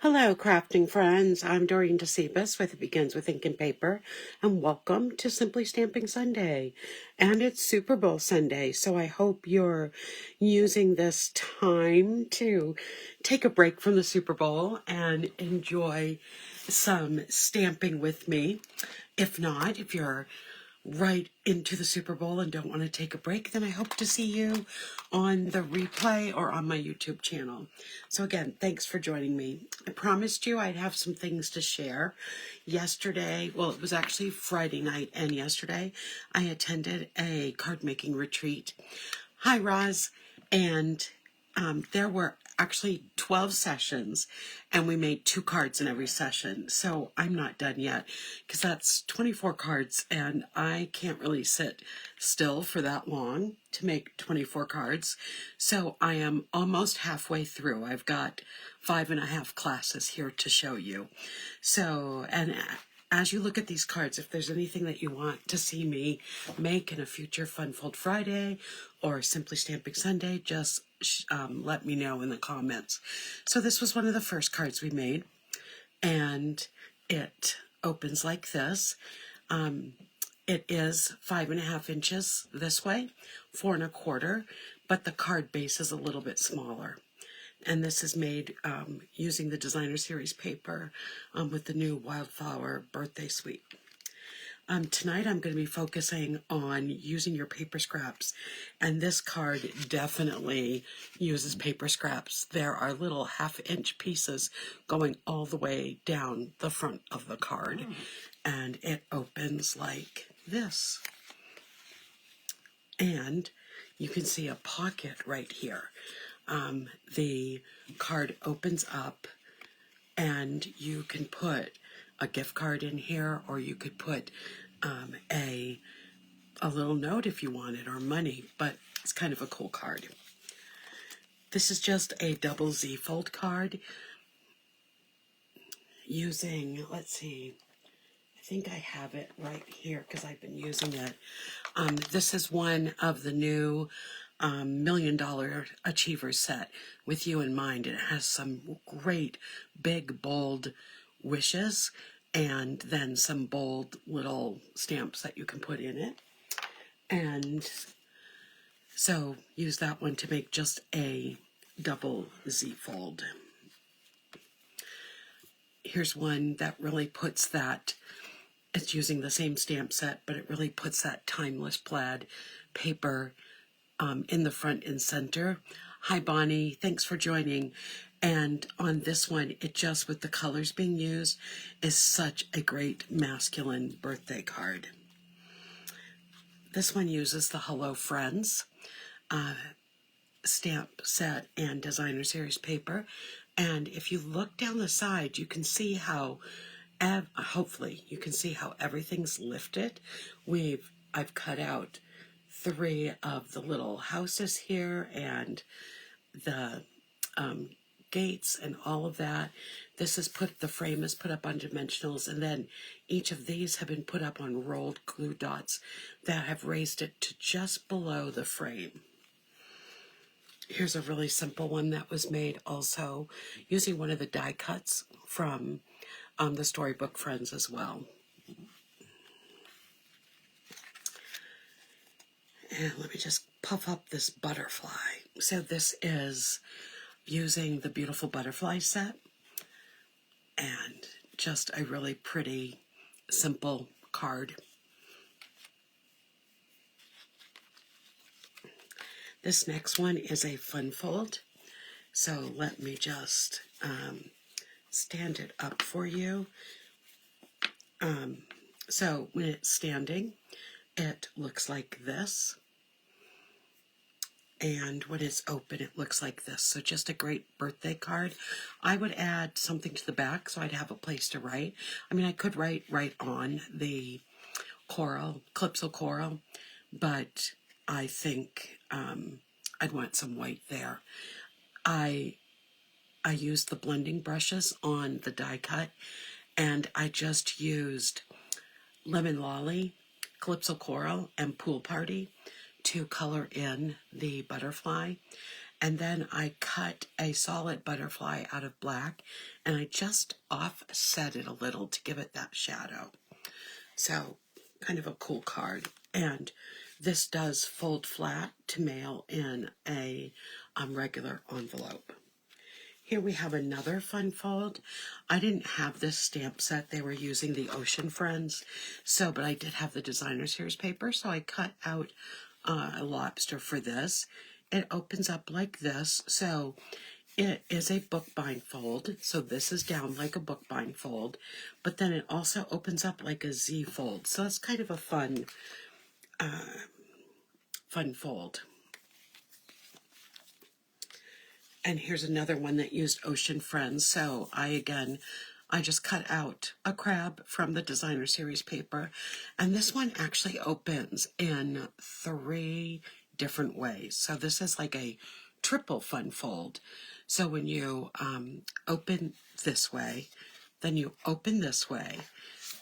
Hello, crafting friends. I'm Doreen DeCebus with It Begins with Ink and Paper, and welcome to Simply Stamping Sunday. And it's Super Bowl Sunday, so I hope you're using this time to take a break from the Super Bowl and enjoy some stamping with me. If not, if you're right into the Super Bowl and don't want to take a break, then I hope to see you on the replay or on my YouTube channel. So again, thanks for joining me. I promised you I'd have some things to share. Yesterday, well, it was actually Friday night, and yesterday I attended a card making retreat. Hi, Roz. And there were actually 12 sessions, and we made 2 cards in every session. So I'm not done yet because that's 24 cards, and I can't really sit still for that long to make 24 cards. So I am almost halfway through. I've got 5.5 classes here to show you. So, and as you look at these cards, if there's anything that you want to see me make in a future Fun Fold Friday or Simply Stamping Sunday, just let me know in the comments. So this was one of the first cards we made, and it opens like this. It is 5.5 inches this way, 4.25, but the card base is a little bit smaller. And this is made using the Designer Series paper with the new Wildflower Birthday Suite. Tonight I'm going to be focusing on using your paper scraps, and this card definitely uses paper scraps. There are little 1/2-inch pieces going all the way down the front of the card, and it opens like this. And you can see a pocket right here. The card opens up, and you can put a gift card in here, or you could put a little note if you wanted, or money, but it's kind of a cool card. This is just a double Z fold card using, let's see, I think I have it right here because I've been using it. This is one of the new $1 Million Achievers set with you in mind. It has some great big bold wishes and then some bold little stamps that you can put in it. And so use that one to make just a double Z fold. Here's one that really puts that, it's using the same stamp set, but it really puts that timeless plaid paper in the front and center. Hi, Bonnie. Thanks for joining. And on this one, it just, with the colors being used, is such a great masculine birthday card. This one uses the Hello Friends stamp set and Designer Series paper. And if you look down the side, you can see how, hopefully, you can see how everything's lifted. I've cut out 3 of the little houses here and the gates and all of that. This is the frame is put up on dimensionals, and then each of these have been put up on rolled glue dots that have raised it to just below the frame. Here's a really simple one that was made also using one of the die cuts from the Storybook Friends as well. And let me just puff up this butterfly. So this is using the Beautiful Butterfly set, and just a really pretty, simple card. This next one is a fun fold. So let me just stand it up for you. So when it's standing, it looks like this. And when it's open, it looks like this. So just a great birthday card. I would add something to the back so I'd have a place to write. I mean, I could write right on the coral, Calypso coral, but I think I'd want some white there. I used the blending brushes on the die cut, and I just used Lemon Lolly, Calypso Coral, and Pool Party to color in the butterfly. And then I cut a solid butterfly out of black, and I just offset it a little to give it that shadow. So, kind of a cool card. And this does fold flat to mail in a regular envelope. Here we have another fun fold. I didn't have this stamp set. They were using the Ocean Friends. But I did have the Designer Series paper, so I cut out a lobster for this. It opens up like this, so it is a bookbind fold. So this is down like a bookbind fold, but then it also opens up like a Z fold. So it's kind of a fun fold. And here's another one that used Ocean Friends. So I just cut out a crab from the Designer Series paper. And this one actually opens in 3 different ways. So this is like a triple fun fold. So when you open this way, then you open this way,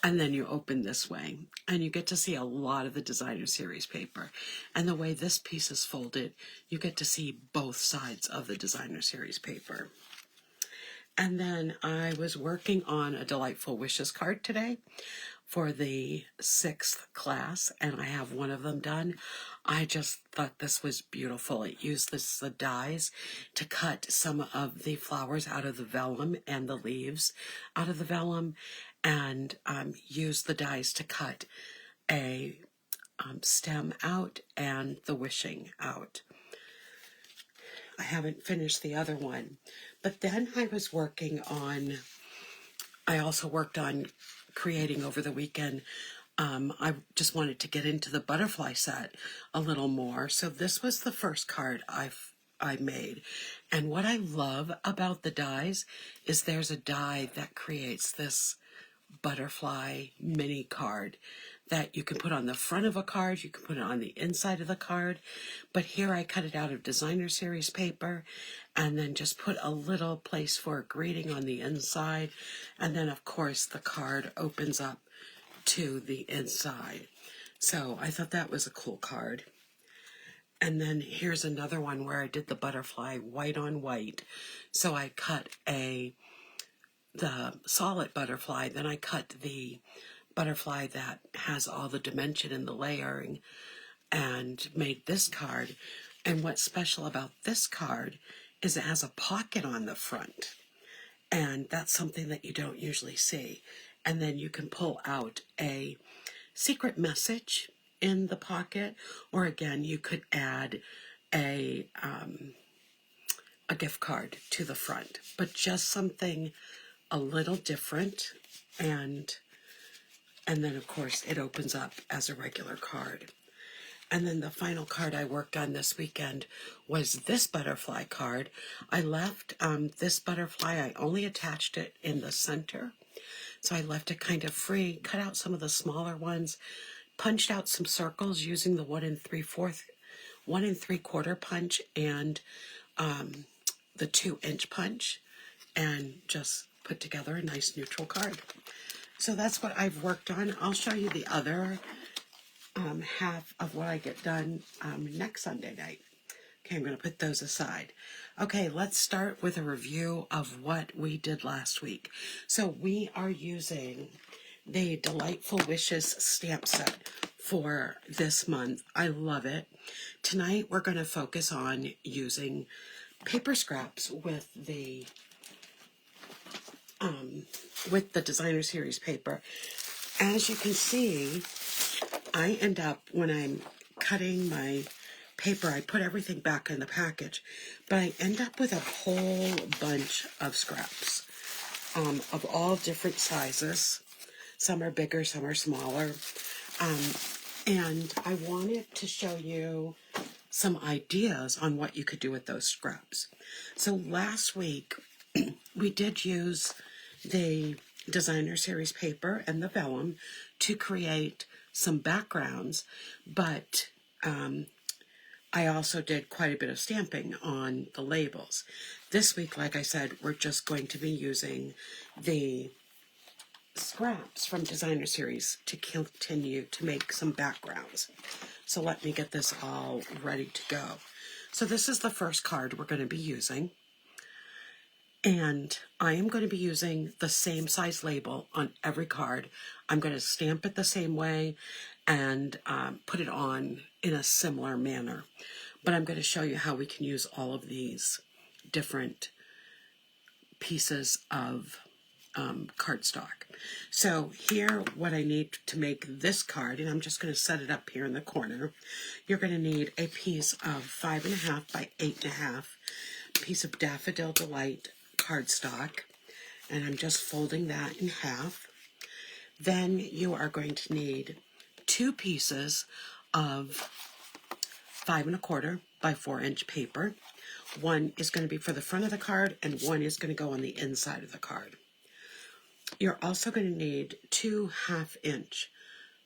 and then you open this way, and you get to see a lot of the Designer Series paper. And the way this piece is folded, you get to see both sides of the Designer Series paper. And then I was working on a Delightful Wishes card today for the 6th class, and I have one of them done. I just thought this was beautiful. It used the dies to cut some of the flowers out of the vellum and the leaves out of the vellum, and used the dies to cut a stem out and the wishing out. I haven't finished the other one, but then I also worked on creating over the weekend. I just wanted to get into the butterfly set a little more. So this was the first card I made. And what I love about the dies is there's a die that creates this butterfly mini card that you can put on the front of a card, you can put it on the inside of the card, but here I cut it out of Designer Series paper and then just put a little place for a greeting on the inside, and then of course the card opens up to the inside. So I thought that was a cool card. And then here's another one where I did the butterfly white on white. So I cut the solid butterfly, then I cut the butterfly that has all the dimension and the layering, and made this card. And what's special about this card is it has a pocket on the front, and that's something that you don't usually see. And then you can pull out a secret message in the pocket, or again you could add a gift card to the front, but just something a little different. And then of course it opens up as a regular card. And then the final card I worked on this weekend was this butterfly card. I left this butterfly, I only attached it in the center. So I left it kind of free, cut out some of the smaller ones, punched out some circles using the 1 3/4 punch and the 2-inch punch, and just put together a nice neutral card. So that's what I've worked on. I'll show you the other half of what I get done next Sunday night. Okay, I'm going to put those aside. Okay, let's start with a review of what we did last week. So we are using the Delightful Wishes stamp set for this month. I love it. Tonight we're going to focus on using paper scraps with the Designer Series paper. As you can see, I end up, when I'm cutting my paper, I put everything back in the package, but I end up with a whole bunch of scraps of all different sizes. Some are bigger, some are smaller. And I wanted to show you some ideas on what you could do with those scraps. So last week, we did use the Designer Series paper and the vellum to create some backgrounds, but I also did quite a bit of stamping on the labels. This week, like I said, we're just going to be using the scraps from Designer Series to continue to make some backgrounds. So let me get this all ready to go. So this is the first card we're going to be using. And I am going to be using the same size label on every card. I'm going to stamp it the same way and put it on in a similar manner. But I'm going to show you how we can use all of these different pieces of cardstock. So here, what I need to make this card, and I'm just going to set it up here in the corner, you're going to need a piece of 5.5 by 8.5 piece of Daffodil Delight cardstock, and I'm just folding that in half. Then you are going to need 2 pieces of 5.25 by 4-inch paper. One is going to be for the front of the card, and one is going to go on the inside of the card. You're also going to need 2 half-inch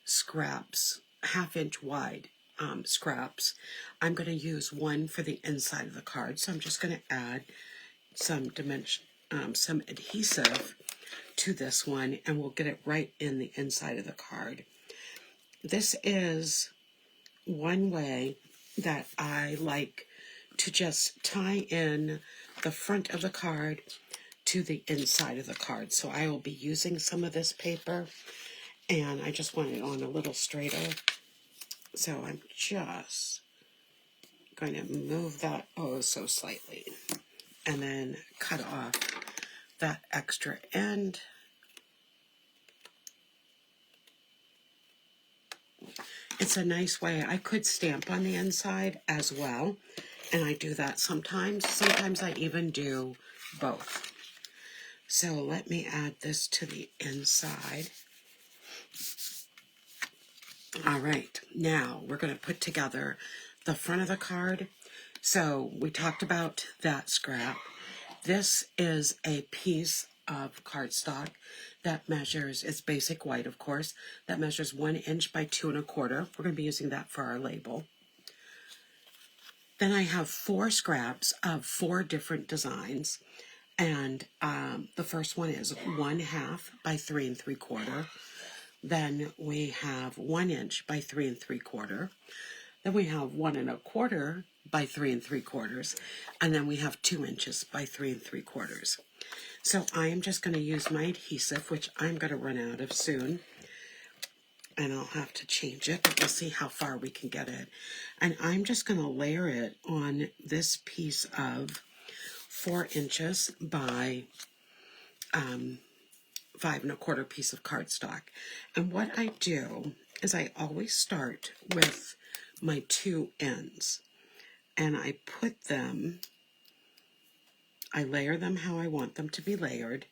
scraps, half-inch wide scraps. I'm going to use one for the inside of the card, so I'm just going to add some adhesive to this one, and we'll get it right in the inside of the card. This is one way that I like to just tie in the front of the card to the inside of the card. So I will be using some of this paper, and I just want it on a little straighter. So I'm just going to move that oh so slightly, and then cut off that extra end. It's a nice way. I could stamp on the inside as well, and I do that sometimes. Sometimes I even do both. So let me add this to the inside. All right, now we're going to put together the front of the card. So we talked about that scrap. This is a piece of cardstock that measures, it's basic white of course, that measures 1 inch by 2.25. We're going to be using that for our label. Then I have 4 scraps of 4 different designs, and the first one is 1/2 by 3 3/4. Then we have 1 inch by 3 3/4. Then we have 1 1/4 by 3 3/4, and then we have 2 inches by 3 3/4. So I am just going to use my adhesive, which I'm going to run out of soon, and I'll have to change it, but we'll see how far we can get it. And I'm just going to layer it on this piece of 4 inches by 5 1/4 piece of cardstock. And what I do is I always start with my 2 ends, and I put them, I layer them how I want them to be layered,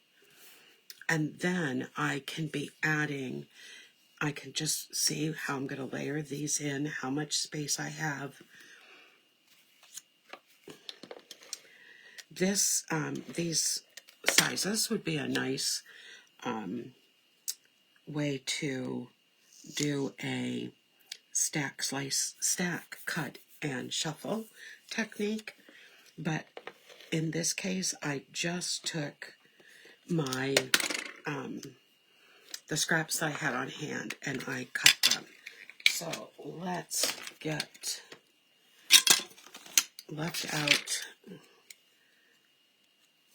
and then I can be adding, I can just see how I'm going to layer these in, how much space I have. These sizes would be a nice way to do a stack, slice, stack, cut, and shuffle technique. But in this case, I just took my the scraps that I had on hand and I cut them. So let's get left out,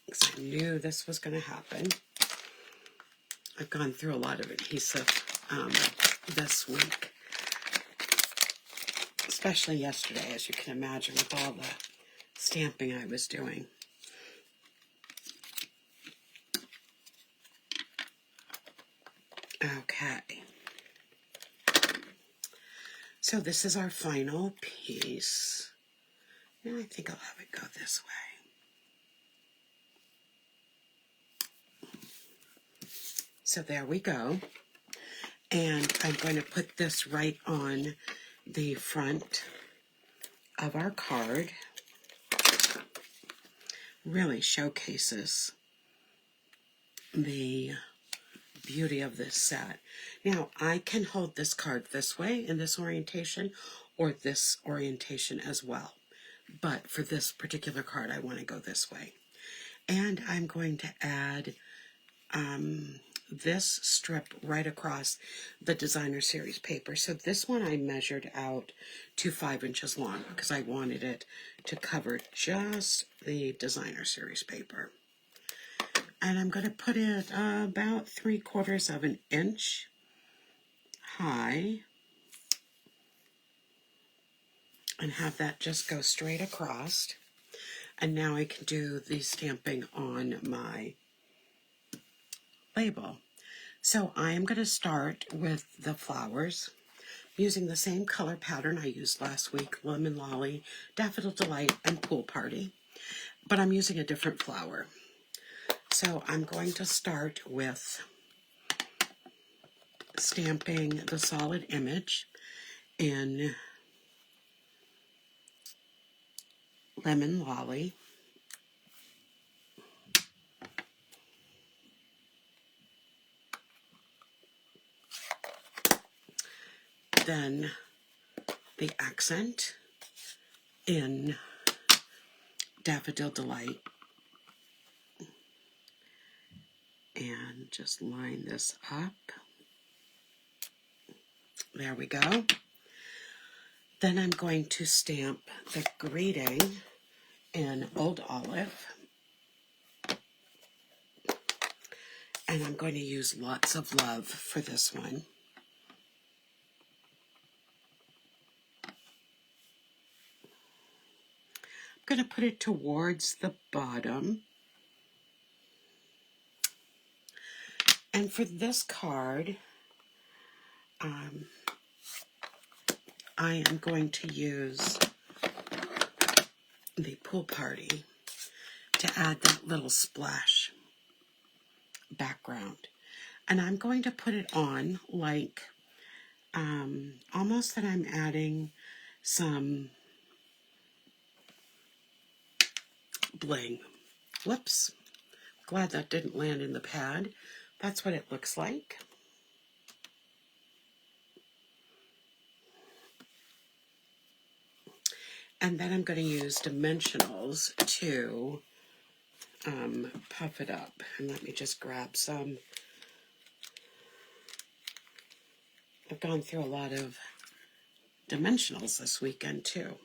because I knew this was going to happen. I've gone through a lot of adhesive this week, especially yesterday, as you can imagine, with all the stamping I was doing. Okay. So this is our final piece. And I think I'll have it go this way. So there we go. And I'm going to put this right on the front of our card. Really showcases the beauty of this set. Now, I can hold this card this way in this orientation or this orientation as well. But for this particular card, I want to go this way. And I'm going to add this strip right across the designer series paper. So this one I measured out to 5 inches long because I wanted it to cover just the designer series paper. And I'm going to put it about 3/4 of an inch high and have that just go straight across. And now I can do the stamping on my label. So I am going to start with the flowers using the same color pattern I used last week, Lemon Lolly, Daffodil Delight, and Pool Party, but I'm using a different flower. So I'm going to start with stamping the solid image in Lemon Lolly. Then the accent in Daffodil Delight. And just line this up. There we go. Then I'm going to stamp the greeting in Old Olive. And I'm going to use Lots of Love for this one. I'm going to put it towards the bottom. And for this card, I am going to use the Pool Party to add that little splash background. And I'm going to put it on like almost that I'm adding some bling. Whoops. Glad that didn't land in the pad. That's what it looks like. And then I'm going to use dimensionals to puff it up. And let me just grab some. I've gone through a lot of dimensionals this weekend too.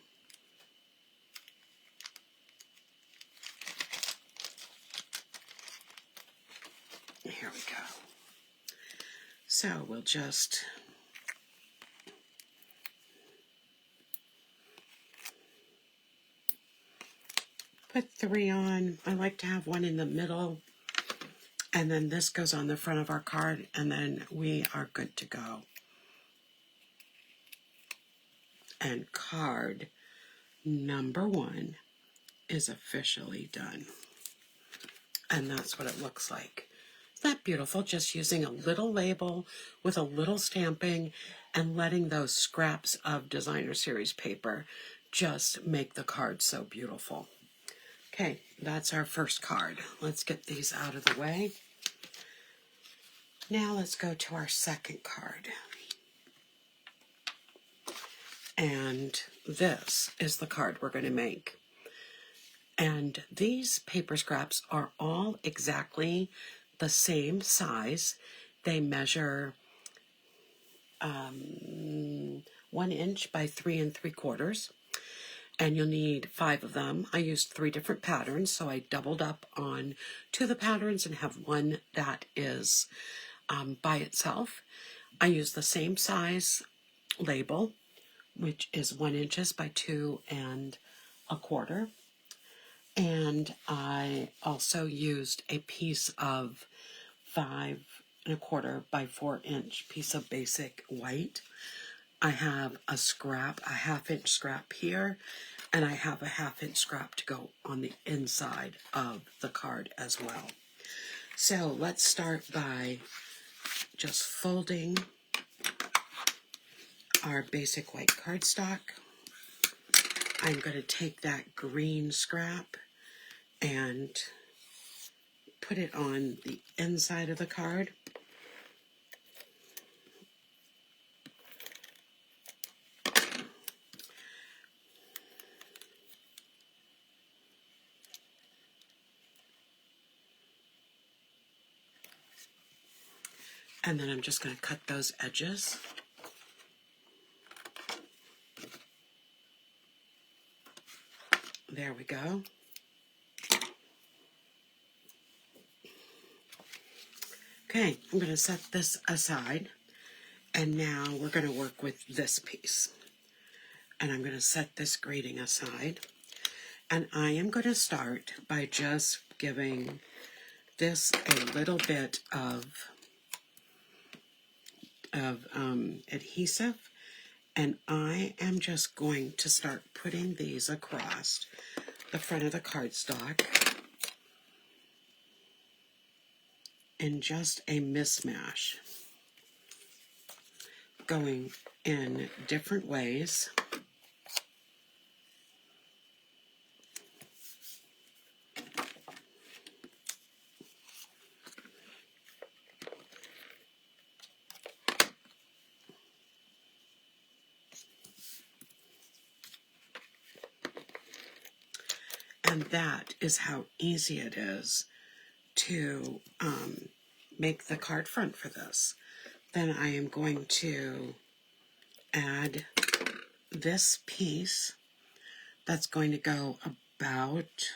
Here we go. So we'll just put 3 on. I like to have one in the middle, and then this goes on the front of our card, and then we are good to go. And card number 1 is officially done. And that's what it looks like. Isn't that beautiful? Just using a little label with a little stamping and letting those scraps of designer series paper just make the card so beautiful. Okay, that's our first card. Let's get these out of the way. Now let's go to our second card. And this is the card we're going to make. And these paper scraps are all exactly the same size. They measure 1 inch by 3 3/4. And you'll need 5 of them. I used 3 different patterns, so I doubled up on 2 of the patterns and have one that is by itself. I used the same size label, which is 1 inch by 2 1/4. And I also used a piece of 5 1/4 by 4 inch piece of basic white. I have a scrap, a 1/2 inch scrap here, and I have a 1/2 inch scrap to go on the inside of the card as well. So let's start by just folding our basic white cardstock. I'm going to take that green scrap and put it on the inside of the card. And then I'm just going to cut those edges. There we go. Okay, I'm going to set this aside. And now we're going to work with this piece. And I'm going to set this grading aside. And I am going to start by just giving this a little bit of adhesive. And I am just going to start putting these across the front of the cardstock in just a mismatch, going in different ways. And that is how easy it is to make the card front for this. Then I am going to add this piece that's going to go about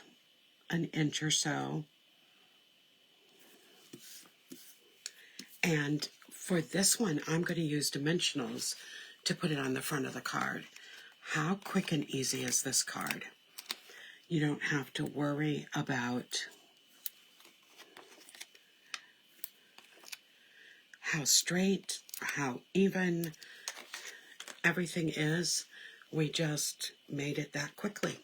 an inch or so. And for this one, I'm going to use dimensionals to put it on the front of the card. How quick and easy is this card? You don't have to worry about how straight, how even everything is. We just made it that quickly.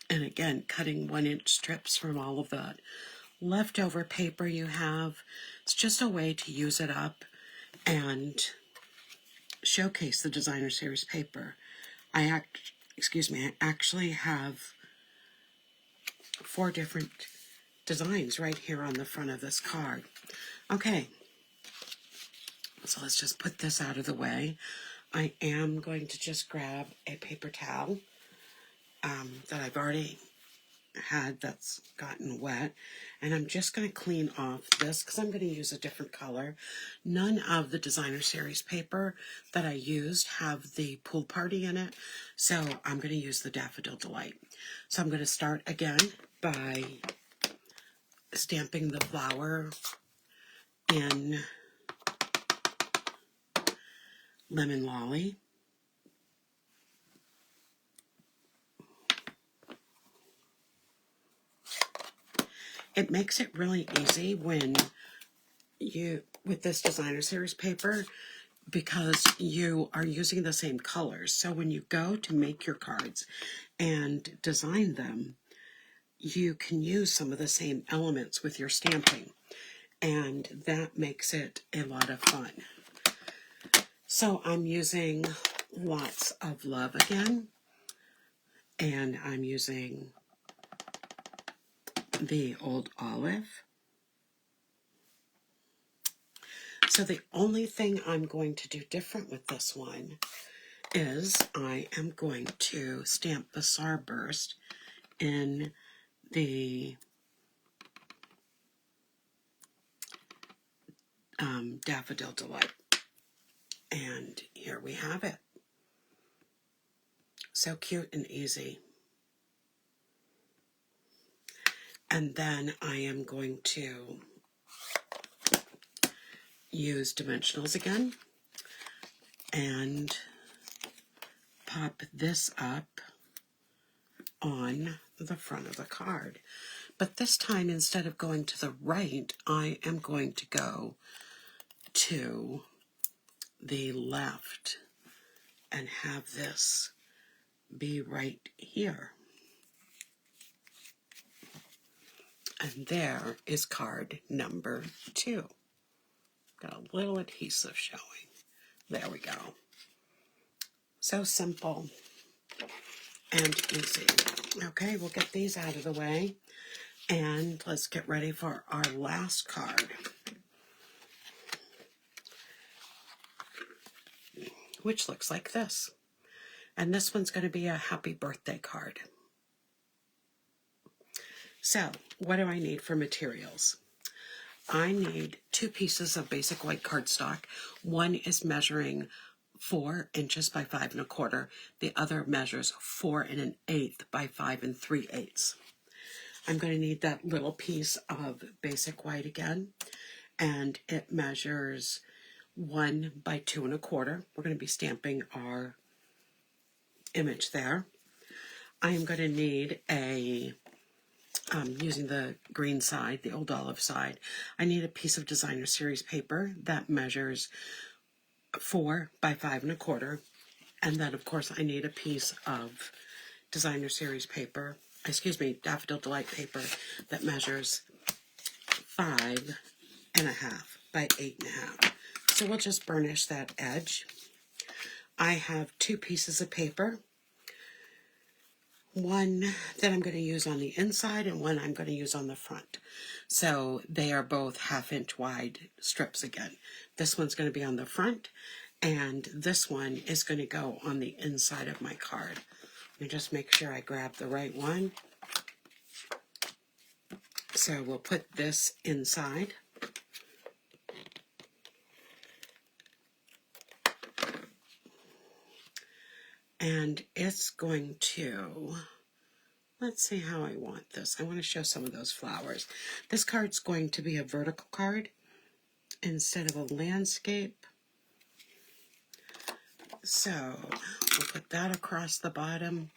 And again, cutting 1-inch strips from all of that leftover paper you have. It's just a way to use it up and showcase the designer series paper. I actually have 4 different designs right here on the front of this card. Okay, so let's just put this out of the way. I am going to just grab a paper towel that I've already had that's gotten wet, and I'm just going to clean off this because I'm going to use a different color. None of the designer series paper that I used have the pool party in it, so I'm going to use the Daffodil Delight. So I'm going to start again by stamping the flower in Lemon Lolly. It makes it really easy when with this designer series paper, because you are using the same colors. So when you go to make your cards and design them, you can use some of the same elements with your stamping, and that makes it a lot of fun. So I'm using Lots of Love again, and I'm using the Old Olive. So the only thing I'm going to do different with this one is I am going to stamp the Starburst in the Daffodil Delight. And here we have it. So cute and easy. And then I am going to use dimensionals again and pop this up on the front of the card. But this time, instead of going to the right, I am going to go to the left and have this be right here. And there is card number 2. Got a little adhesive showing. There we go. So simple and easy. Okay, we'll get these out of the way. And let's get ready for our last card, which looks like this. And this one's going to be a happy birthday card. So, what do I need for materials? I need 2 pieces of basic white cardstock. One is measuring 4 inches by 5 1/4. The other measures 4 1/8 by 5 3/8. I'm going to need that little piece of basic white again, and it measures 1 by 2 1/4. We're going to be stamping our image there. I am going to need using the green side, the old olive side, I need a piece of designer series paper that measures 4 by 5 1/4. And then, of course, I need a piece of designer series paper, Daffodil Delight paper that measures 5 1/2 by 8 1/2. So we'll just burnish that edge. I have 2 pieces of paper. One that I'm going to use on the inside and one I'm going to use on the front. So they are both 1/2 inch wide strips again. This one's going to be on the front, and this one is going to go on the inside of my card. Let me just make sure I grab the right one. So we'll put this inside. And it's going to, let's see how I want this. I want to show some of those flowers. This card's going to be a vertical card instead of a landscape. So we'll put that across the bottom.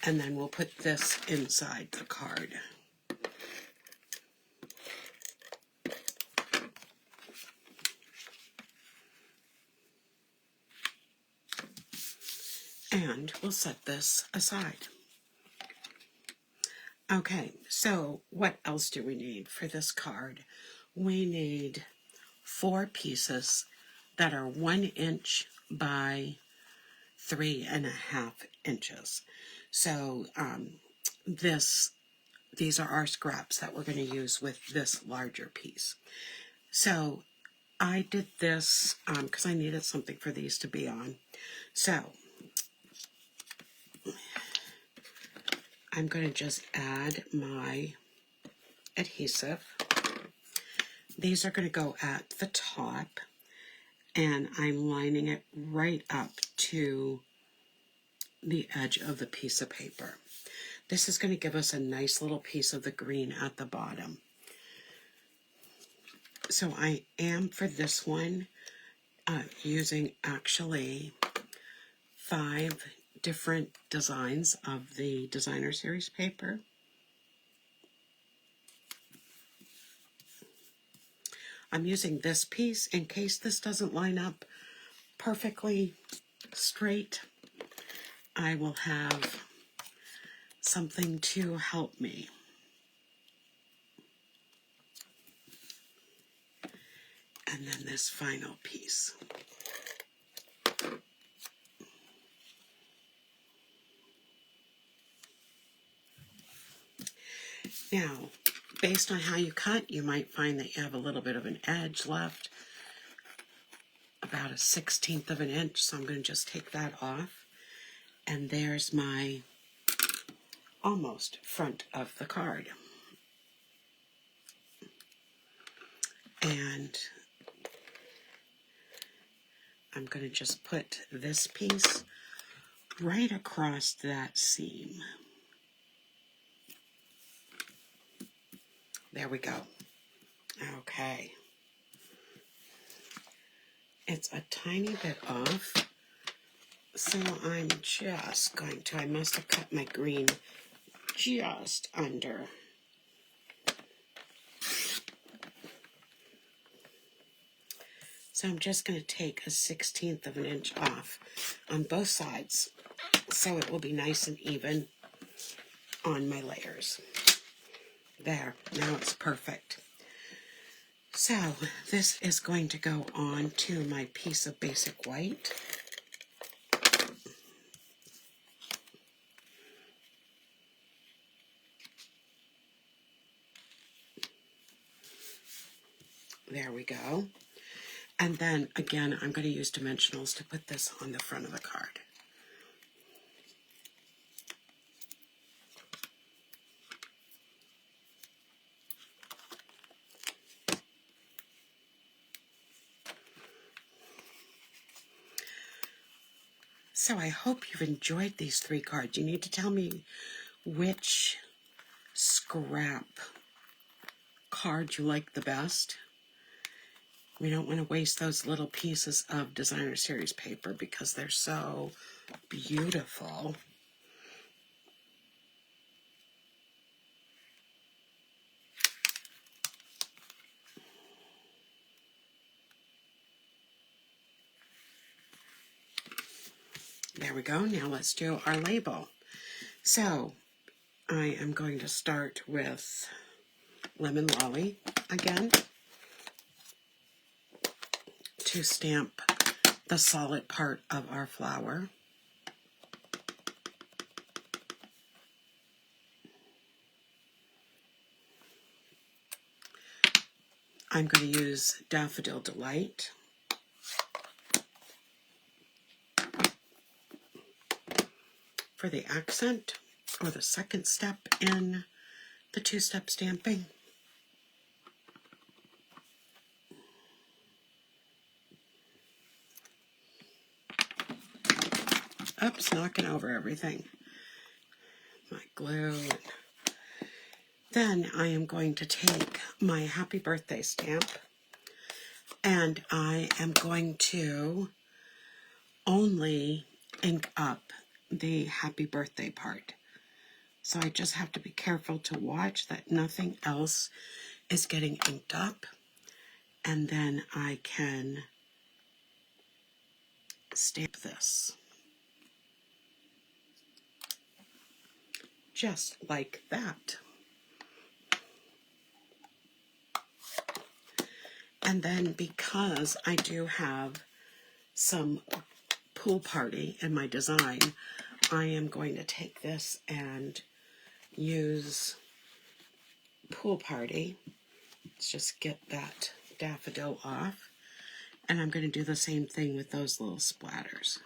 And then we'll put this inside the card. And we'll set this aside. Okay, so what else do we need for this card? We need 4 pieces that are 1 inch by 3 1/2 inches. So these are our scraps that we're going to use with this larger piece. So I did this because I needed something for these to be on. So I'm going to just add my adhesive. These are going to go at the top, and I'm lining it right up to the edge of the piece of paper. This is going to give us a nice little piece of the green at the bottom. So I am, for this one, using actually 5 different designs of the designer series paper. I'm using this piece in case this doesn't line up perfectly straight. I will have something to help me. And then this final piece. Now, based on how you cut, you might find that you have a little bit of an edge left, about 1/16 of an inch, so I'm going to just take that off. And there's my almost front of the card. And I'm going to just put this piece right across that seam. There we go. Okay. It's a tiny bit off, so I'm just going to, I must have cut my green just under. So I'm just going to take 1/16 of an inch off on both sides, so it will be nice and even on my layers. There, now it's perfect. So this is going to go on to my piece of basic white. There we go. And then again, I'm going to use dimensionals to put this on the front of the card. So I hope you've enjoyed these 3 cards. You need to tell me which scrap card you like the best. We don't want to waste those little pieces of designer series paper because they're so beautiful. There we go. Now let's do our label. So I am going to start with Lemon Lolly again to stamp the solid part of our flower. I'm going to use Daffodil Delight. For the accent, or the second step in the 2-step stamping. Oops, knocking over everything. My glue. Then I am going to take my Happy Birthday stamp, and I am going to only ink up the Happy Birthday part. So I just have to be careful to watch that nothing else is getting inked up, and then I can stamp this. Just like that. And then because I do have some pool party in my design, I am going to take this and use Pool Party. Let's just get that daffodil off. And I'm going to do the same thing with those little splatters.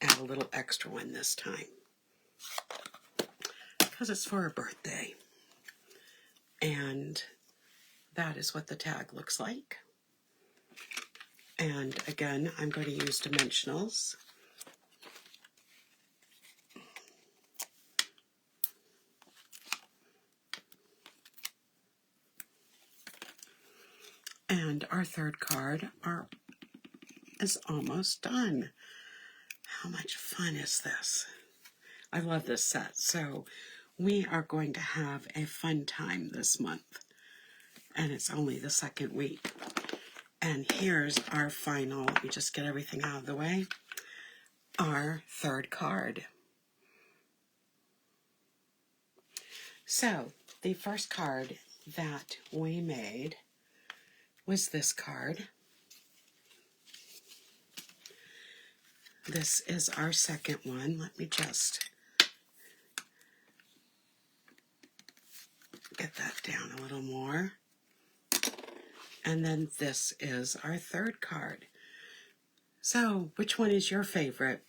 Add a little extra one this time, because it's for a birthday. And that is what the tag looks like. And again, I'm going to use dimensionals. And our 3rd card is almost done. How much fun is this? I love this set. So we are going to have a fun time this month. And it's only the 2nd week. And here's our final, let me just get everything out of the way, our 3rd card. So the first card that we made was this card. This is our 2nd one. Let me just get that down a little more. And then this is our 3rd card. So, which one is your favorite?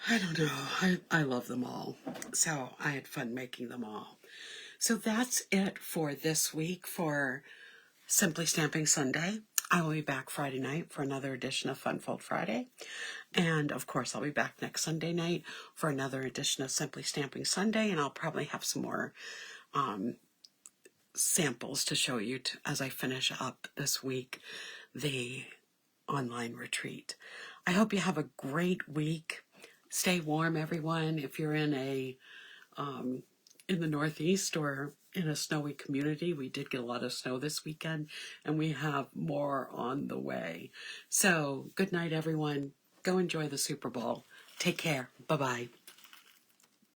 I don't know. I love them all. So, I had fun making them all. So, that's it for this week for Simply Stamping Sunday. I will be back Friday night for another edition of Fun Fold Friday. And, of course, I'll be back next Sunday night for another edition of Simply Stamping Sunday. And I'll probably have some more samples to show you as I finish up this week the online retreat. I hope you have a great week. Stay warm, everyone. If you're in the Northeast or in a snowy community, we did get a lot of snow this weekend, and we have more on the way. So good night, everyone. Go enjoy the Super Bowl. Take care. Bye-bye.